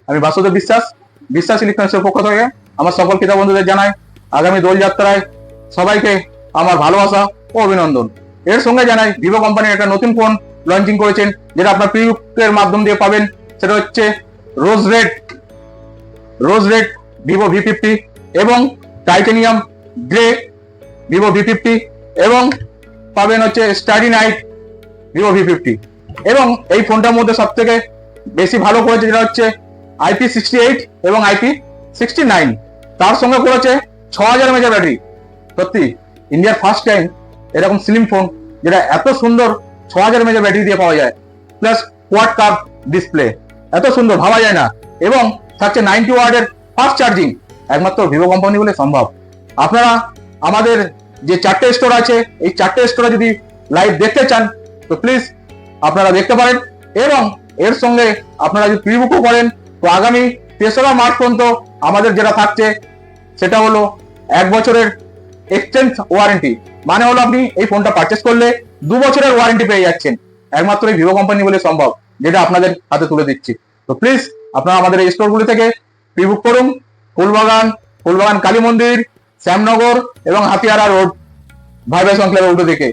আমি বাসুদেব বিশ্বাস, বিশ্বাস ইলেকট্রনিক্সের পক্ষ থেকে আমার সকল ক্রেতা বন্ধুদের জানাই আগামী দোলযাত্রায় সবাইকে আমার ভালোবাসা ও অভিনন্দন। এর সঙ্গে জানাই ভিভো কোম্পানির একটা নতুন ফোন লঞ্চিং করেছেন, যেটা আপনার প্রিবুকের মাধ্যম দিয়ে পাবেন। সেটা হচ্ছে রোজ রেড ভিভো V50 এবং টাইটেনিয়াম গ্রে ভিভো V50 এবং পাবেন হচ্ছে স্টাডি নাইট ভিভো V50। এবং এই ফোনটার মধ্যে সব থেকে বেশি ভালো করেছে যেটা হচ্ছে IP68 এবং IP69, তার সঙ্গে করেছে 6000 mAh ব্যাটারি। সত্যি ইন্ডিয়ার ফার্স্ট টাইম এরকম স্লিম ফোন যেটা এত সুন্দর 6000 mAh ব্যাটারি দিয়ে পাওয়া যায়, প্লাস কোয়াড কার্ভ ডিসপ্লে, এত সুন্দর ভাবা যায় না। এবং থাকছে 90 ওয়াটের ফাস্ট চার্জিং, একমাত্র ভিভো কোম্পানি বলে সম্ভব। আপনারা আমাদের যে 4টে স্টোর আছে, এই 4টে স্টোরে যদি লাইভ দেখতে চান তো প্লিজ আপনারা দেখতে পারেন। এবং এর সঙ্গে আপনারা যদি প্রিবুকও করেন তো আগামী 3রা মার্চ পর্যন্ত আমাদের যেটা থাকছে সেটা হলো 1 বছরের এক্সচেঞ্জ ওয়ারেন্টি। মানে হলো আপনি এই ফোনটা পারচেস করলে 2 বছরের ওয়ারেন্টি পেয়ে যাচ্ছেন, একমাত্র এই ভিভো কোম্পানি বলে সম্ভব, যেটা আপনাদের হাতে তুলে দিচ্ছি। তো প্লিজ আপনারা আমাদের এই স্টোরগুলি থেকে প্রিবুক করুন। ফুলবাগান কালী মন্দির, শ্যামনগর এবং হাতিয়ারা রোড, ভাইভাই সংক্লের উল্টো দিকে।